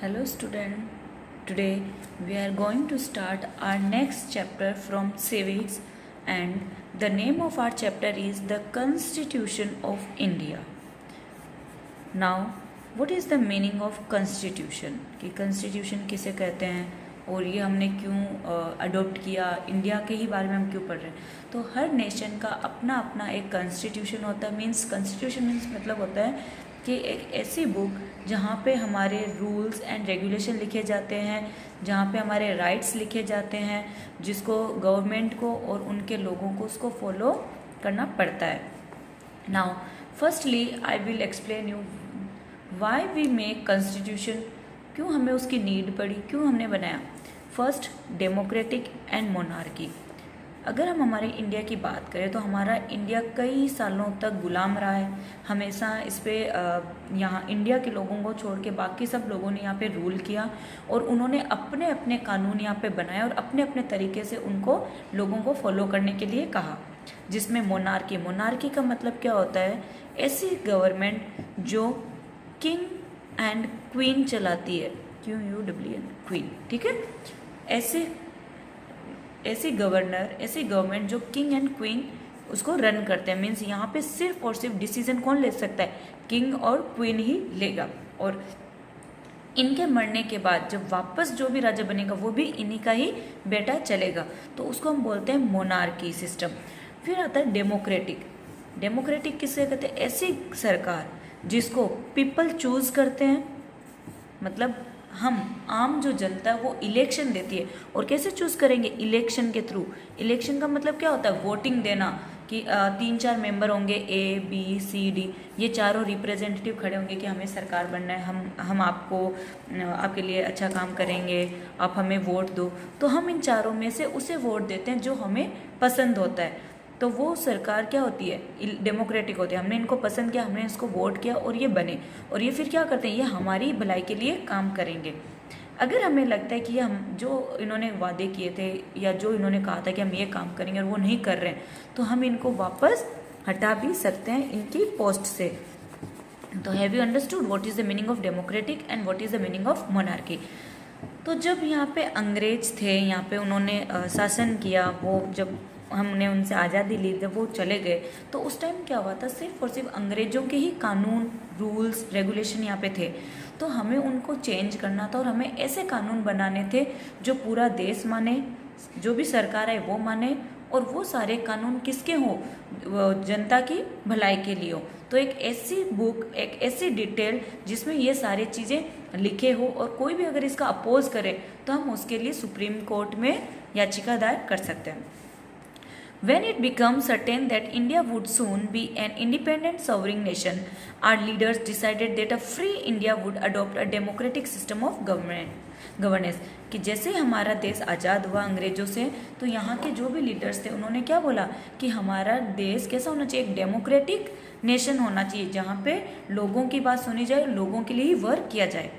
Hello student, today we are going to start our next chapter from civics and the name of our chapter is the Constitution of India. Now what is the meaning of constitution कि constitution किसे कहते हैं और ये हमने क्यों adopt किया, India के ही बारे में हम क्यों पढ़ रहे हैं। तो हर नेशन का अपना अपना एक कॉन्स्टिट्यूशन होता है। कॉन्स्टिट्यूशन मीन्स मतलब होता है कि एक ऐसी बुक जहाँ पे हमारे रूल्स एंड रेगुलेशन लिखे जाते हैं, जहाँ पे हमारे राइट्स लिखे जाते हैं, जिसको गवर्नमेंट को और उनके लोगों को उसको फॉलो करना पड़ता है। Now firstly I will explain you why we make constitution, क्यों हमें उसकी नीड पड़ी, क्यों हमने बनाया। First, democratic and monarchy. अगर हम हमारे इंडिया की बात करें तो हमारा इंडिया कई सालों तक गुलाम रहा है। हमेशा इस पर यहाँ इंडिया के लोगों को छोड़ के बाकी सब लोगों ने यहाँ पे रूल किया और उन्होंने अपने अपने कानून यहाँ पे बनाए और अपने अपने तरीके से उनको लोगों को फॉलो करने के लिए कहा, जिसमें मोनार्की का मतलब क्या होता है, ऐसी गवर्नमेंट जो किंग एंड क्वीन चलाती है, QUEEN, क्वीन, ठीक है। ऐसी गवर्नमेंट जो किंग एंड क्वीन उसको रन करते हैं। मीन्स यहाँ पे सिर्फ और सिर्फ डिसीजन कौन ले सकता है, किंग और क्वीन ही लेगा। और इनके मरने के बाद जब वापस जो भी राजा बनेगा वो भी इन्हीं का ही बेटा चलेगा, तो उसको हम बोलते हैं मोनार्की सिस्टम। फिर आता है डेमोक्रेटिक किसे कहते हैं, ऐसी सरकार जिसको पीपल चूज करते हैं, मतलब हम आम जो जनता है वो इलेक्शन देती है। और कैसे चूज करेंगे, इलेक्शन के थ्रू। इलेक्शन का मतलब क्या होता है, वोटिंग देना कि 3-4 मेंबर होंगे, ABCD, ये चारों रिप्रेजेंटेटिव खड़े होंगे कि हमें सरकार बनना है, हम आपके लिए अच्छा काम करेंगे, आप हमें वोट दो। तो हम इन चारों में से उसे वोट देते हैं जो हमें पसंद होता है। तो वो सरकार क्या होती है, डेमोक्रेटिक होती है। हमने इनको पसंद किया, हमने इसको वोट किया और ये बने, और ये फिर क्या करते हैं, ये हमारी भलाई के लिए काम करेंगे। अगर हमें लगता है कि हम जो इन्होंने वादे किए थे या जो इन्होंने कहा था कि हम ये काम करेंगे और वो नहीं कर रहे हैं, तो हम इनको वापस हटा भी सकते हैं इनकी पोस्ट से। तो have you understood what is the meaning of democratic and what is the meaning of monarchy. तो जब यहाँ पे अंग्रेज थे, यहाँ पे उन्होंने शासन किया, वो जब हमने उनसे आज़ादी ली, जब वो चले गए तो उस टाइम क्या हुआ था, सिर्फ और सिर्फ अंग्रेज़ों के ही कानून, रूल्स, रेगुलेशन यहाँ पे थे। तो हमें उनको चेंज करना था और हमें ऐसे कानून बनाने थे जो पूरा देश माने, जो भी सरकार है वो माने, और वो सारे कानून किसके हों, जनता की भलाई के लिए हो। तो एक ऐसी बुक, एक ऐसी डिटेल जिसमें ये सारी चीज़ें लिखे हो, और कोई भी अगर इसका अपोज करे तो हम उसके लिए सुप्रीम कोर्ट में याचिका दायर कर सकते हैं। When it becomes certain that India would soon be an independent sovereign nation, our leaders decided that a free India would adopt a democratic system of governance। कि जैसे हमारा देश आज़ाद हुआ अंग्रेजों से, तो यहाँ के जो भी लीडर्स थे उन्होंने क्या बोला कि हमारा देश कैसा होना चाहिए, एक डेमोक्रेटिक नेशन होना चाहिए, जहाँ पे लोगों की बात सुनी जाए, लोगों के लिए ही वर्क किया जाए।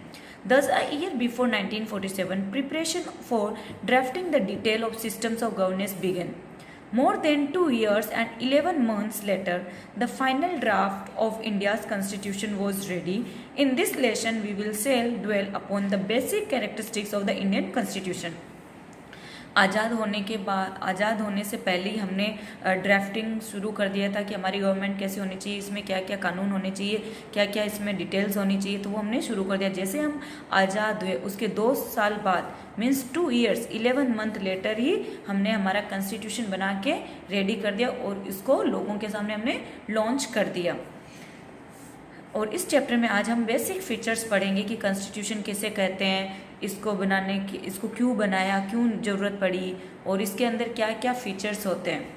Thus, a year before 1947, preparation for drafting the detail of systems of governance began. More than 2 years and 11 months later, the final draft of India's constitution was ready. In this lesson, we will dwell upon the basic characteristics of the Indian constitution. आज़ाद होने से पहले ही हमने drafting शुरू कर दिया था कि हमारी गवर्नमेंट कैसे होनी चाहिए, इसमें क्या क्या कानून होने चाहिए, क्या क्या इसमें डिटेल्स होनी चाहिए, तो वो हमने शुरू कर दिया। जैसे हम आज़ाद हुए उसके 2 साल बाद, मीन्स 2 years 11 month लेटर ही हमने हमारा कॉन्स्टिट्यूशन बना के रेडी कर दिया और इसको लोगों के सामने हमने लॉन्च कर दिया। और इस चैप्टर में आज हम बेसिक फीचर्स पढ़ेंगे कि कॉन्स्टिट्यूशन किसे कहते हैं, इसको बनाने की, इसको क्यों बनाया, क्यों ज़रूरत पड़ी, और इसके अंदर क्या क्या फीचर्स होते हैं।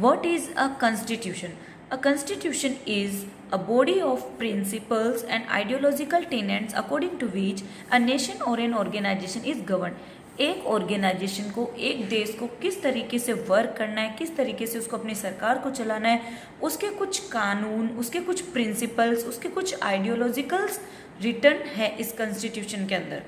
What is a constitution? A constitution is a body of principles and ideological tenets according to which a nation और एन ऑर्गेनाइजेशन इज गवर्न। एक ऑर्गेनाइजेशन को, एक देश को किस तरीके से वर्क करना है, किस तरीके से उसको अपनी सरकार को चलाना है, उसके कुछ कानून, उसके कुछ प्रिंसिपल्स, उसके कुछ आइडियोलॉजिकल्स रिटर्न है इस कॉन्स्टिट्यूशन के अंदर।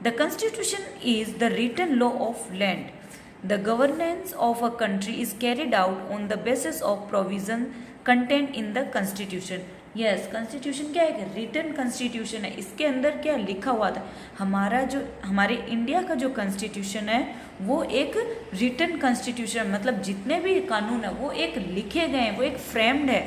The constitution is the written law of land. The governance of a country is carried out on the basis of provision contained in the constitution. Yes, constitution क्या है? रिटन कॉन्स्टिट्यूशन है। इसके अंदर क्या लिखा हुआ था? हमारा जो हमारे इंडिया का जो कॉन्स्टिट्यूशन है वो एक रिटन कॉन्स्टिट्यूशन, मतलब जितने भी कानून है वो एक लिखे गए हैं, वो एक फ्रेम्ड है।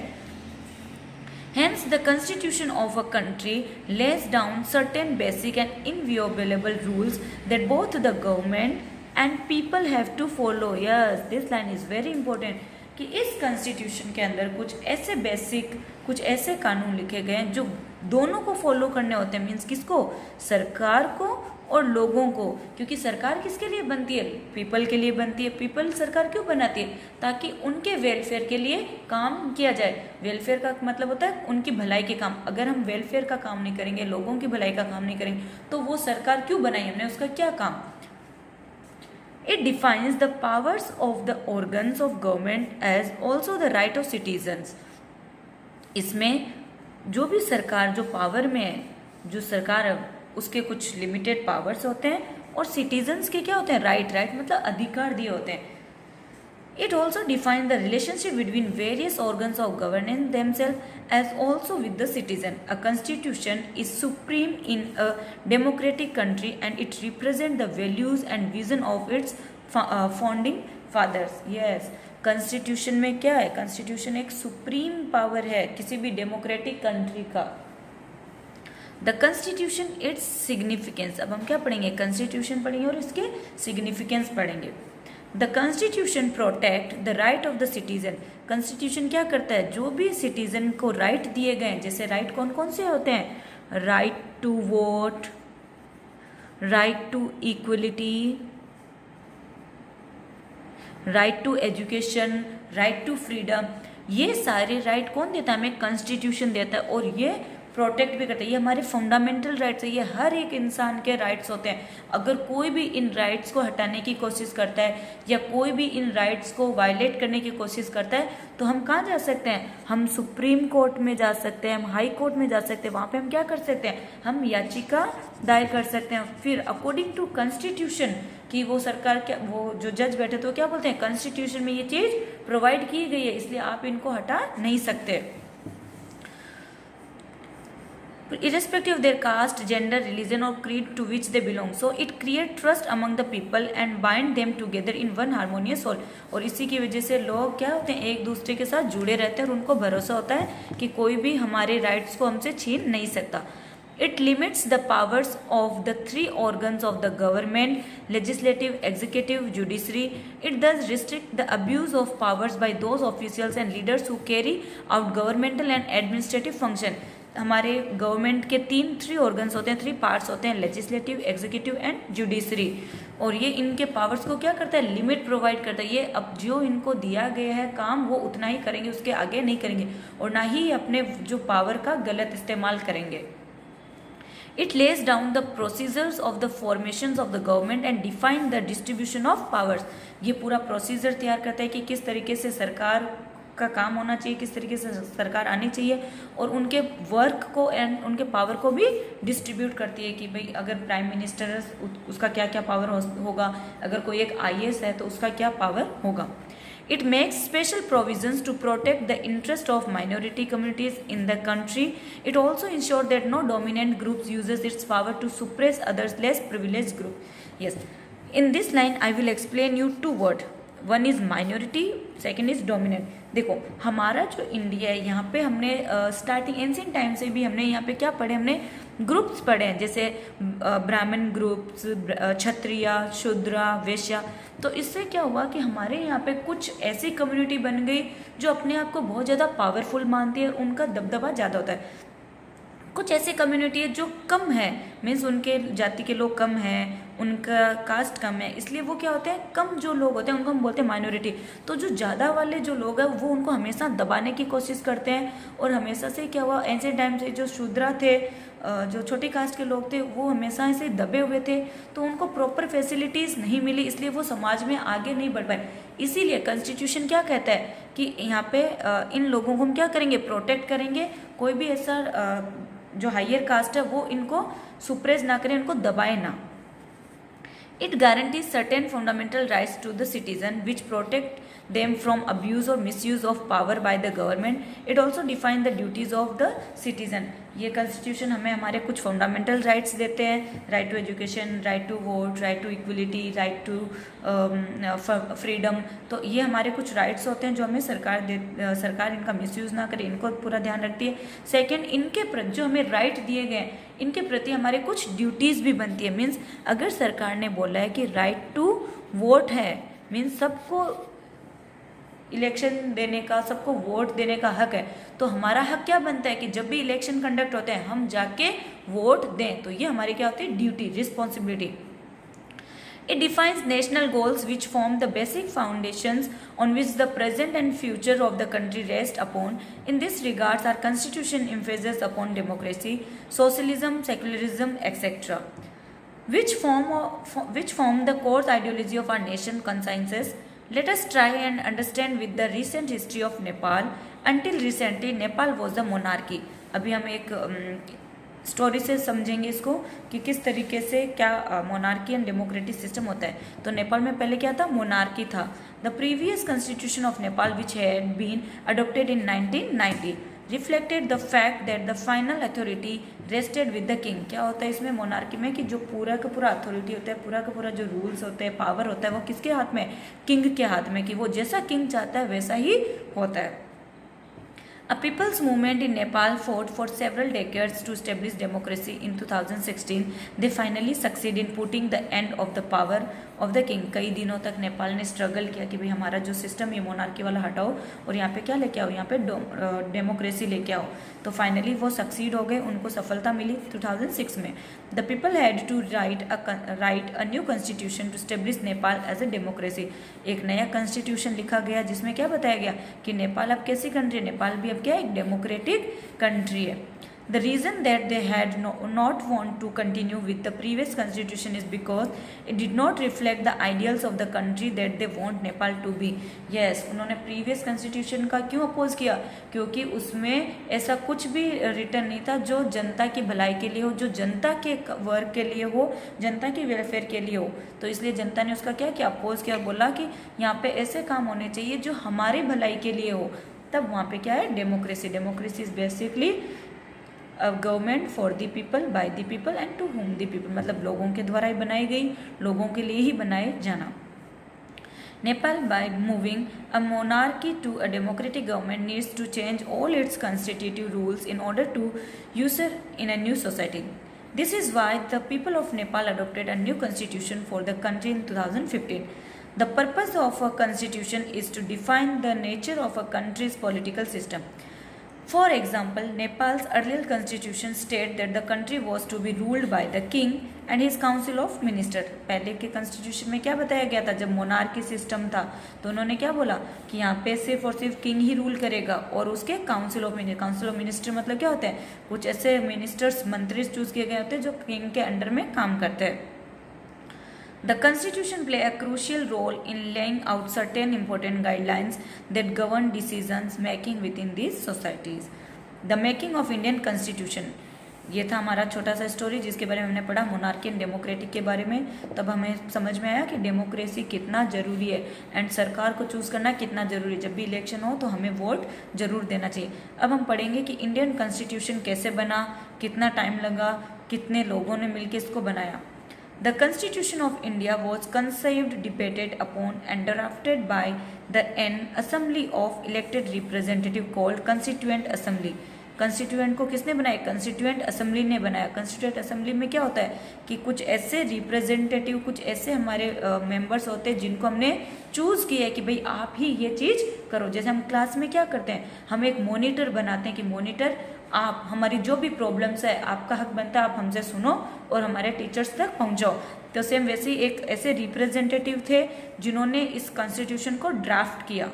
Hence, the constitution of a country lays down certain basic and inviolable rules that both the government and people have to follow. Yes, this line is very important. कि इस कॉन्स्टिट्यूशन के अंदर कुछ ऐसे बेसिक, कुछ ऐसे कानून लिखे गए हैं जो दोनों को फॉलो करने होते हैं। मीन्स किसको? सरकार को और लोगों को। क्योंकि सरकार किसके लिए बनती है? पीपल के लिए बनती है। पीपल सरकार क्यों बनाती है? ताकि उनके वेलफेयर के लिए काम किया जाए। वेलफेयर का मतलब होता है उनकी भलाई के काम। अगर हम वेलफेयर का काम नहीं करेंगे, लोगों की भलाई का काम नहीं करेंगे, तो वो सरकार क्यों बनाई हमने? उसका क्या काम? It defines the powers of the organs of government as also the right of citizens. इसमें जो भी सरकार जो पावर में है, जो सरकार है उसके कुछ लिमिटेड पावर्स होते हैं और सिटीजन्स के क्या होते हैं? राइट मतलब अधिकार दिए होते हैं। It also defines the relationship between various organs of governance themselves as also with the citizen. A constitution is supreme in a democratic country and it represents the values and vision of its founding fathers. Yes, constitution में क्या है? constitution एक supreme power है किसी भी democratic country का। The constitution its significance, अब हम क्या पढ़ेंगे? constitution पढ़ेंगे और इसके significance पढ़ेंगे। The constitution protect the right of the citizen. Constitution क्या करता है? जो भी सिटीजन को राइट दिए गए हैं, जैसे राइट कौन कौन से होते हैं? Right to vote, right to equality, right to education, right to freedom, ये सारे राइट कौन देता है? हमें कॉन्स्टिट्यूशन देता है और ये प्रोटेक्ट भी करता है। ये हमारे फंडामेंटल राइट्स है, ये हर एक इंसान के राइट्स होते हैं। अगर कोई भी इन राइट्स को हटाने की कोशिश करता है या कोई भी इन राइट्स को वायलेट करने की कोशिश करता है तो हम कहाँ जा सकते हैं? हम सुप्रीम कोर्ट में जा सकते हैं, हम हाई कोर्ट में जा सकते हैं। वहाँ पे हम क्या कर सकते हैं? हम याचिका दायर कर सकते हैं। फिर अकॉर्डिंग टू कॉन्स्टिट्यूशन कि वो सरकार क्या, वो जो जज बैठे तो क्या बोलते हैं? कॉन्स्टिट्यूशन में ये चीज़ प्रोवाइड की गई है, इसलिए आप इनको हटा नहीं सकते। Irrespective of their caste, gender, religion or creed to which they belong, so it create trust among the people and bind them together in one harmonious whole. और इसी की वजह से लोग क्या होते हैं? एक दूसरे के साथ जुड़े रहते हैं और उनको भरोसा होता है कि कोई भी हमारे राइट्स को हमसे छीन नहीं सकता। It limits the powers of the three organs of the government: legislative, executive, judiciary. It does restrict the abuse of powers by those officials and leaders who carry out governmental and administrative function. हमारे government के three organs होते हैं, three parts होते हैं: legislative, executive and judiciary. और ये इनके powers को क्या करता है? लिमिट प्रोवाइड करता है। ये अब जो इनको दिया गया है काम वो उतना ही करेंगे, उसके आगे नहीं करेंगे और ना ही अपने जो पावर का गलत इस्तेमाल करेंगे। It lays down the procedures of the formations of the government and define the distribution of powers. ये पूरा प्रोसीजर तैयार करता है कि किस तरीके से सरकार का काम होना चाहिए, किस तरीके से सरकार आनी चाहिए और उनके वर्क को एंड उनके पावर को भी डिस्ट्रीब्यूट करती है कि भाई अगर प्राइम मिनिस्टर है उसका क्या क्या पावर होगा, अगर कोई एक IAS है तो उसका क्या पावर होगा। It makes special provisions to protect the interest of minority communities in the country. It also ensures that no dominant group uses its power to suppress others less privileged group. Yes, in this line I will explain you two words. One is minority, second is dominant. देखो हमारा जो India है यहाँ पे हमने starting ancient time से भी हमने यहाँ पे क्या पढ़े? हमने ग्रुप्स पढ़े हैं, जैसे ब्राह्मण ग्रुप्स, क्षत्रिय, शूद्र, वैश्य। तो इससे क्या हुआ कि हमारे यहाँ पे कुछ ऐसी कम्युनिटी बन गई जो अपने आप को बहुत ज़्यादा पावरफुल मानती है, उनका दबदबा ज़्यादा होता है। कुछ ऐसी कम्युनिटी है जो कम है, मीन्स उनके जाति के लोग कम हैं, उनका कास्ट कम है, इसलिए वो क्या होते हैं? कम जो लोग होते हैं उनको हम बोलते हैं माइनॉरिटी। तो जो ज़्यादा वाले जो लोग हैं वो उनको हमेशा दबाने की कोशिश करते हैं और हमेशा से क्या हुआ? एंशिएंट टाइम से जो शूद्र थे, जो छोटी कास्ट के लोग थे, वो हमेशा से दबे हुए थे, तो उनको प्रॉपर फैसिलिटीज़ नहीं मिली, इसलिए वो समाज में आगे नहीं बढ़ पाए। इसीलिए कॉन्स्टिट्यूशन क्या कहता है कि यहाँ पे इन लोगों को हम क्या करेंगे? प्रोटेक्ट करेंगे। कोई भी ऐसा जो हायर कास्ट है वो इनको सुप्रेस ना करें, इनको दबाए ना। It guarantees certain fundamental rights to the citizen which protect them from abuse or misuse of power by the government. It also defines the duties of the citizen. ये constitution हमें हमारे कुछ फंडामेंटल राइट्स देते हैं, right to education, right to vote, right to equality, right to freedom. तो ये हमारे कुछ राइट्स होते हैं जो हमें सरकार इनका मिसयूज़ ना करे, इनको पूरा ध्यान रखती है. सेकेंड, इनके प्रति जो हमें राइट दिए गए हैं इनके प्रति हमारे कुछ ड्यूटीज़ भी बनती है. मीन्स अगर सरकार ने बोला है कि राइट टू वोट है, मीन्स सबको इलेक्शन देने का, सबको वोट देने का हक है, तो हमारा हक क्या बनता है कि जब भी इलेक्शन कंडक्ट होते हैं हम जाके वोट दें. तो ये हमारी क्या होती है, duty, responsibility. It defines national goals which form the basic foundations on which the present and future of the country rest upon. In this regards, our constitution emphasizes upon democracy, socialism, secularism, etc., which form the core ideology of our nation consciences. Let us try and understand with the recent history of Nepal. Until recently, Nepal was a monarchy. अभी हम एक story से समझेंगे इसको कि किस तरीके से क्या मोनार्की एंड डेमोक्रेटिक सिस्टम होता है. तो नेपाल में पहले क्या था, मोनार्की था. The previous constitution of Nepal which had been adopted in 1990 reflected the fact that the final authority rested with the king. क्या होता है इसमें मोनार्की में कि जो पूरा का पूरा अथॉरिटी होता है, पूरा का पूरा जो रूल्स होते हैं, पावर होता है, वो किसके हाथ में, किंग के हाथ में, कि वो जैसा किंग चाहता है वैसा ही होता है. A people's movement in Nepal fought for several decades to establish democracy. In 2016, they finally succeed in putting the end of the power of the king. कई दिनों तक नेपाल ने स्ट्रगल किया कि भाई हमारा जो सिस्टम ये मोनार्की वाला हटाओ और यहाँ पे क्या लेके आओ, यहाँ पे डेमोक्रेसी लेके आओ. तो फाइनली वो सक्सीड हो गए, उनको सफलता मिली 2006 में. The people had to write a new constitution to establish Nepal as a democracy. एक नया कॉन्स्टिट्यूशन लिखा गया जिसमें क्या बताया गया कि नेपाल अब कैसी कंट्री है, नेपाल भी अब क्या एक डेमोक्रेटिक कंट्री है. The reason that they had not want to continue with the previous constitution is because it did not reflect the ideals of the country that they want Nepal to be. Yes, उन्होंने previous constitution का क्यों oppose किया, क्योंकि उसमें ऐसा कुछ भी return नहीं था जो जनता की भलाई के लिए हो, जो जनता के वर्क के लिए हो, जनता के वेलफेयर के लिए हो. तो इसलिए जनता ने उसका क्या किया, अपोज किया और बोला कि यहाँ पे ऐसे काम होने चाहिए जो हमारे भलाई के लिए हो. तब वहाँ पे क्या है, democracy. Democracy is basically government for the people, by the people and to home the people. मतलब लोगों के द्वारा ही बनाई गई, लोगों के लिए ही बनाए जाना. Nepal, by moving a monarchy to a democratic government, needs to change all its constitutive rules in order to usher in a new society. This is why the people of Nepal adopted a new constitution for the country in 2015. The purpose of a constitution is to define the nature of a country's political system. For example, Nepal's earlier constitution stated that the country was to be ruled by the king and his council of ministers. पहले के constitution में क्या बताया गया था, जब monarchy system था तो उन्होंने क्या बोला कि यहाँ पे सिर्फ और सिर्फ किंग ही रूल करेगा और उसके काउंसिल ऑफ मिनिस्टर मतलब क्या होता है, कुछ ऐसे मिनिस्टर्स, मंत्री चूज किए गए होते हैं जो किंग के अंडर में काम करते हैं. The Constitution play a crucial role in laying out certain important guidelines that govern decisions making within these societies. The making of Indian Constitution. ये था हमारा छोटा सा स्टोरी जिसके बारे में हमने पढ़ा मोनार्की एंड डेमोक्रेटिक के बारे में. तब हमें समझ में आया कि डेमोक्रेसी कितना ज़रूरी है एंड सरकार को चूज़ करना कितना ज़रूरी है. जब भी इलेक्शन हो तो हमें वोट ज़रूर देना चाहिए. अब हम पढ़ेंगे कि इंडियन कॉन्स्टिट्यूशन कैसे बना, कितना टाइम लगा, कितने लोगों ने मिलकर इसको बनाया. The Constitution of India was conceived, debated upon and drafted by the Assembly of elected representative called Constituent Assembly. Constituent को किसने बनाया, कंस्टिट्यूएंट असेंबली ने बनाया. कंस्टिट्यूएंट असेंबली में क्या होता है कि कुछ ऐसे रिप्रेजेंटेटिव, कुछ ऐसे हमारे मेंबर्स होते हैं जिनको हमने चूज़ किया है कि भाई आप ही ये चीज़ करो. जैसे हम क्लास में क्या करते हैं, हम एक मॉनिटर बनाते हैं कि मॉनिटर आप हमारी जो भी प्रॉब्लम्स है आपका हक बनता है आप हमसे सुनो और हमारे टीचर्स तक पहुंचाओ. तो सेम वैसे ही एक ऐसे रिप्रेजेंटेटिव थे जिन्होंने इस कॉन्स्टिट्यूशन को ड्राफ्ट किया.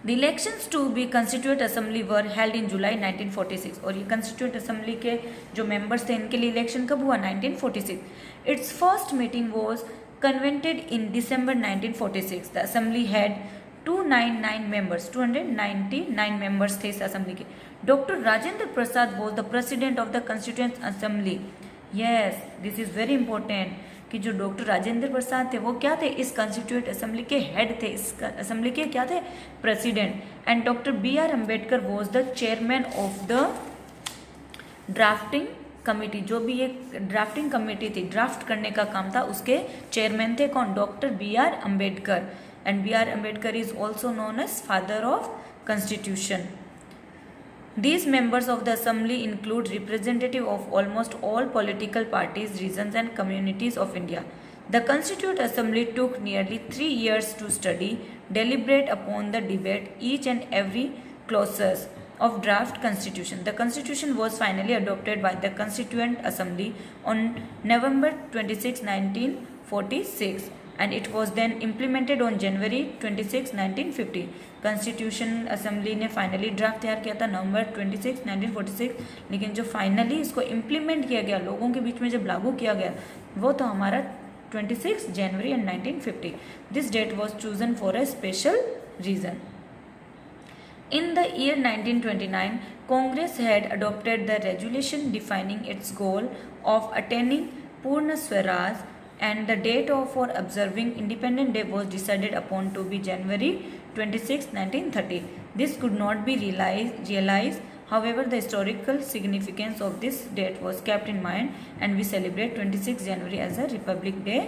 The elections to be Constituent Assembly were held in July 1946. और ये Constituent Assembly के जो members थे इनके लिए इलेक्शन कब हुआ, 1946. Its first meeting was convened in December 1946. The assembly had 299 members, 299 members थे इस असेंबली के. Dr. Rajendra Prasad was the president of the Constituent Assembly. Yes, this is very important कि जो डॉक्टर राजेंद्र प्रसाद थे वो क्या थे, इस कॉन्स्टिट्यूएंट असेंबली के हेड थे, इस असेंबली के क्या थे, president. And doctor B.R. Ambedkar was the chairman of the drafting committee, जो भी एक ड्राफ्टिंग कमेटी थी, ड्राफ्ट करने का काम था, उसके चेयरमैन थे कौन, doctor B.R. Ambedkar. And B.R. Ambedkar is also known as father of constitution. These members of the assembly include representatives of almost all political parties, regions and communities of India. The Constituent Assembly took nearly 3 years to study, deliberate upon the debate each and every clauses of draft constitution. The constitution was finally adopted by the Constituent Assembly on November 26, 1946 and it was then implemented on January 26, 1950. Constitution assembly ने finally draft तैयार किया था नवंबर 26, 1946, लेकिन जो finally इसको implement किया गया, लोगों के बीच में जब लागू किया गया, वो तो हमारा 26 जनवरी and 1950. This date was chosen for a special reason. In the year 1929, Congress had adopted the resolution defining its goal of attaining Purna Swaraj and the date for observing Independence Day was decided upon to be January 26, 1930. This could not be realized. However, the historical significance of this date was kept in mind and we celebrate 26 January as a Republic Day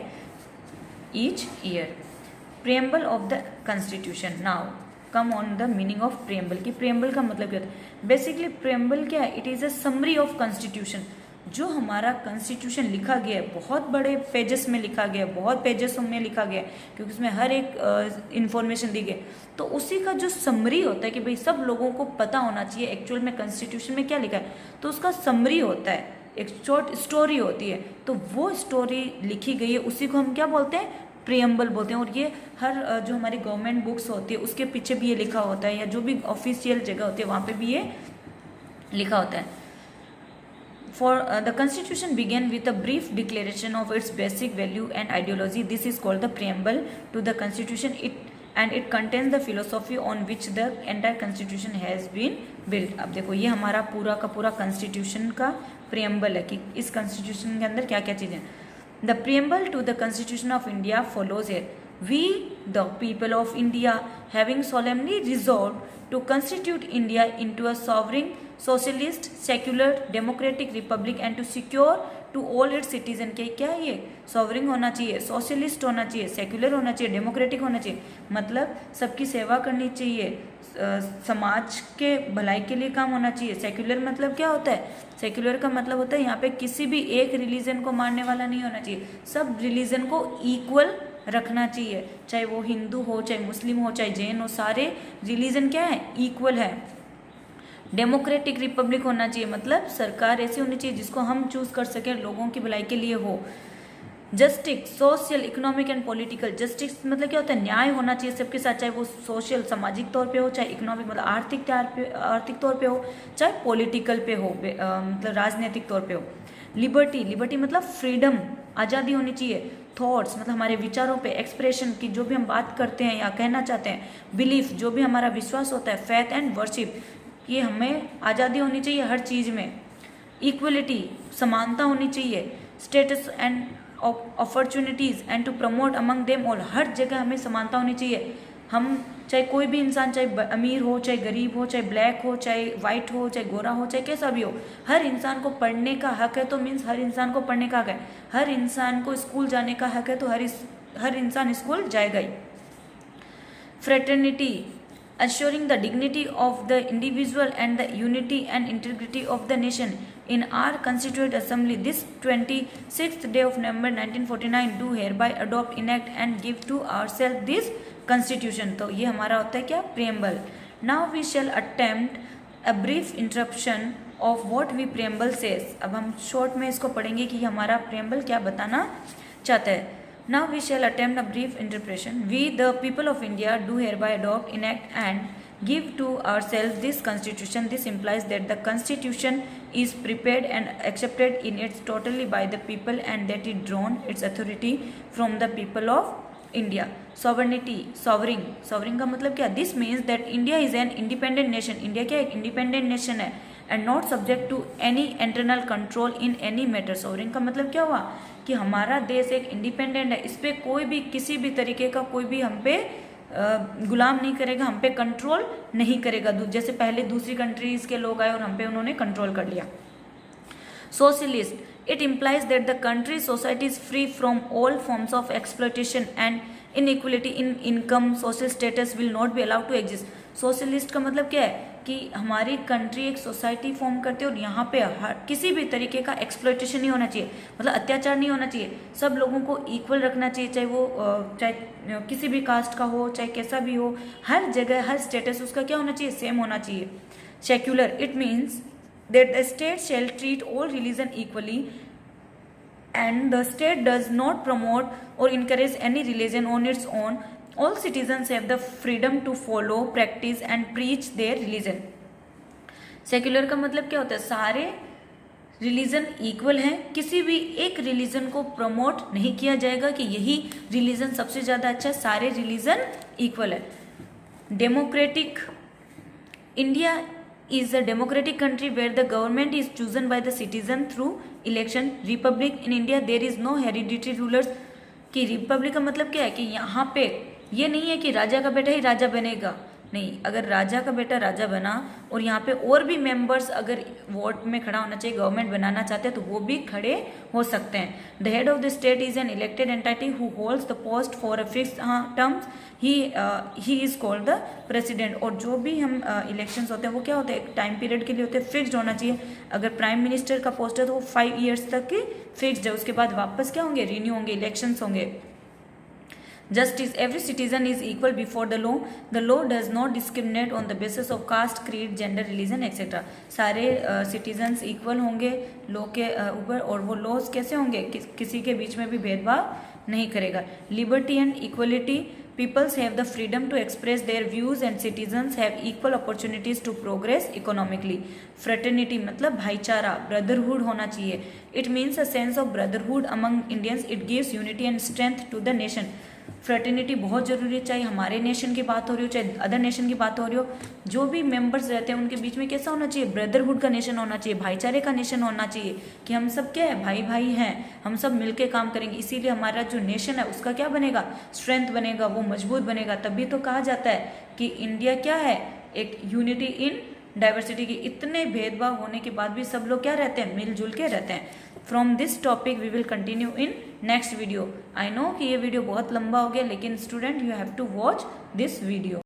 each year. Preamble of the Constitution. Now, come on the meaning of preamble. कि preamble का मतलब क्या होता है? Basically, preamble क्या है? It is a summary of Constitution. जो हमारा कॉन्स्टिट्यूशन लिखा गया है, बहुत बड़े पेजेस में लिखा गया है, बहुत पेजेस में लिखा गया है, क्योंकि उसमें हर एक इंफॉर्मेशन दी गई, तो उसी का जो समरी होता है कि भाई सब लोगों को पता होना चाहिए एक्चुअल में कॉन्स्टिट्यूशन में क्या लिखा है, तो उसका समरी होता है, एक शॉर्ट स्टोरी होती है, तो वो स्टोरी लिखी गई है, उसी को हम क्या बोलते हैं, प्रियम्बल बोलते हैं. और ये हर जो हमारी गवर्नमेंट बुक्स होती है उसके पीछे भी ये लिखा होता है, या जो भी ऑफिशियल जगह होती है वहाँ पे भी ये लिखा होता है. For the Constitution began with a brief declaration of its basic value and ideology. This is called the preamble to the Constitution. It contains the philosophy on which the entire Constitution has been built. अब देखो ये हमारा पूरा का पूरा Constitution का preamble है कि इस Constitution के अंदर क्या क्या चीज़ें. The preamble to the Constitution of India follows here. We, the people of India, having solemnly resolved to constitute India into a sovereign, socialist, secular, democratic republic and to secure to all its citizens के क्या है ये sovereign होना चाहिए, socialist होना चाहिए, secular होना चाहिए, democratic होना चाहिए, मतलब सबकी सेवा करनी चाहिए, समाज के भलाई के लिए काम होना चाहिए. सेक्युलर मतलब क्या होता है, सेक्युलर का मतलब होता है यहाँ पे किसी भी एक रिलीजन को मानने वाला नहीं होना चाहिए, सब रिलीजन को इक्वल रखना चाहिए, चाहे वो हिंदू हो, चाहे मुस्लिम हो, चाहे जैन हो, सारे रिलीजन क्या है, इक्वल है. डेमोक्रेटिक रिपब्लिक होना चाहिए, मतलब सरकार ऐसी होनी चाहिए जिसको हम चूज कर सकें, लोगों की भलाई के लिए हो. Justice, social, economic and political. Justice मतलब क्या होता है, न्याय होना चाहिए सबके साथ, चाहे वो सोशल सामाजिक तौर पे हो, चाहे इकोनॉमिक मतलब आर्थिक तौर पे हो, चाहे पॉलिटिकल पे हो, मतलब राजनीतिक तौर पे हो. लिबर्टी, लिबर्टी मतलब फ्रीडम, आज़ादी होनी चाहिए. थॉट्स मतलब हमारे विचारों पे, एक्सप्रेशन की जो भी हम बात करते हैं या कहना चाहते हैं. बिलीफ जो भी हमारा विश्वास होता है. फेथ एंड वर्शिप, ये हमें आज़ादी होनी चाहिए हर चीज़ में. इक्वलिटी, समानता होनी चाहिए. Status and opportunities and to promote among them all, हर जगह हमें समानता होनी चाहिए. हम चाहे कोई भी इंसान, चाहे अमीर हो, चाहे गरीब हो, चाहे ब्लैक हो, चाहे वाइट हो, चाहे गोरा हो, चाहे कैसा भी हो, हर इंसान को पढ़ने का हक है, तो मीन्स हर इंसान को पढ़ने का हक है. हर इंसान को स्कूल जाने का हक है, तो हर इंसान स्कूल जाएगा ही. Fraternity, assuring the dignity of the individual and the unity and integrity of the nation. In our Constituent Assembly, this 26th day of November 1949, do hereby adopt, enact and give to ourselves this Constitution. तो ये हमारा होता है क्या, preamble. Now we shall attempt a brief interruption of what we preamble says. अब हम short में इसको पढ़ेंगे कि हमारा preamble क्या बताना चाहता है. Now we shall attempt a brief interpretation. We, the people of India, do hereby adopt, enact and give to ourselves this Constitution. This implies that the Constitution is prepared and accepted in its totality by the people and that it drawn its authority from the people of India. Sovereignty, sovereign का मतलब क्या? This means that India is an independent nation. India क्या एक independent nation है. And not subject to any internal control in any matter. Sovereign का मतलब क्या हुआ कि हमारा देश एक इंडिपेंडेंट है, इस पे कोई भी किसी भी तरीके का कोई भी हम पे गुलाम नहीं करेगा, हम पे कंट्रोल नहीं करेगा। जैसे पहले दूसरी कंट्रीज के लोग आए और हम पे उन्होंने कंट्रोल कर लिया। Socialist, it implies that the country's society is free from all forms of exploitation and inequality in income, social status will not be allowed to exist। Socialist का मतलब क्या है कि हमारी कंट्री एक सोसाइटी फॉर्म करती है और यहाँ पे किसी भी तरीके का एक्सप्लॉयटेशन नहीं होना चाहिए, मतलब अत्याचार नहीं होना चाहिए। सब लोगों को इक्वल रखना चाहिए, चाहे वो चाहे किसी भी कास्ट का हो, चाहे कैसा भी हो, हर जगह हर स्टेटस उसका क्या होना चाहिए, सेम होना चाहिए। Secular, it means that the state shall treat all religion equally and the state does not promote or encourage any religion on its own. All citizens have the freedom to follow, practice and preach their religion। Secular का मतलब क्या होता है, सारे religion equal हैं, किसी भी एक रिलीजन को प्रमोट नहीं किया जाएगा कि यही रिलीजन सबसे ज़्यादा अच्छा है, सारे रिलीजन इक्वल है। Democratic, India is a democratic country where the government is chosen by the citizen through election। Republic, in India there is no hereditary rulers। कि रिपब्लिक का मतलब क्या है कि यहाँ पे ये नहीं है कि राजा का बेटा ही राजा बनेगा, नहीं, अगर राजा का बेटा राजा बना और यहाँ पे और भी मेंबर्स अगर वोट में खड़ा होना चाहिए, गवर्नमेंट बनाना चाहते हैं तो वो भी खड़े हो सकते हैं। The head of the state is an elected entity who holds the post for a fixed terms, he is called the president. और जो भी हम इलेक्शंस होते हैं वो क्या होते हैं, एक टाइम पीरियड के लिए होते हैं, फिक्स्ड होना चाहिए। अगर प्राइम मिनिस्टर का पोस्ट है तो वो 5 years तक की फिक्स्ड है, उसके बाद वापस क्या होंगे, रिन्यू होंगे, इलेक्शंस होंगे। Justice, every citizen is equal before the law। The law does not discriminate on the basis of caste, creed, gender, religion, etc। सारे सिटीजन्स इक्वल होंगे लॉ के ऊपर, और वो लॉज कैसे होंगे, किसी के बीच में भी भेदभाव नहीं करेगा। Liberty and equality, peoples have the freedom to express their views and citizens have equal opportunities to progress economically. Fraternity मतलब भाईचारा, ब्रदरहुड होना चाहिए। It means a sense of brotherhood among Indians, it gives unity and strength to the nation. Fraternity बहुत जरूरी है, चाहे हमारे nation की बात हो रही हो, चाहे अदर नेशन की बात हो रही हो, जो भी मेंबर्स रहते हैं उनके बीच में कैसा होना चाहिए, ब्रदरहुड का नेशन होना चाहिए, भाईचारे का नेशन होना चाहिए, कि हम सब क्या है, भाई भाई हैं, हम सब मिलके काम करेंगे, इसीलिए हमारा जो नेशन है उसका क्या बनेगा, स्ट्रेंथ बनेगा, वो मजबूत बनेगा। तभी तो कहा जाता है कि इंडिया क्या है, एक यूनिटी इन डाइवर्सिटी की। इतने भेदभाव होने के बाद भी सब लोग क्या रहते हैं, मिलजुल के रहते हैं। From this topic we will continue in next video. I know कि ये वीडियो बहुत लंबा हो गया, लेकिन student you have to watch this video.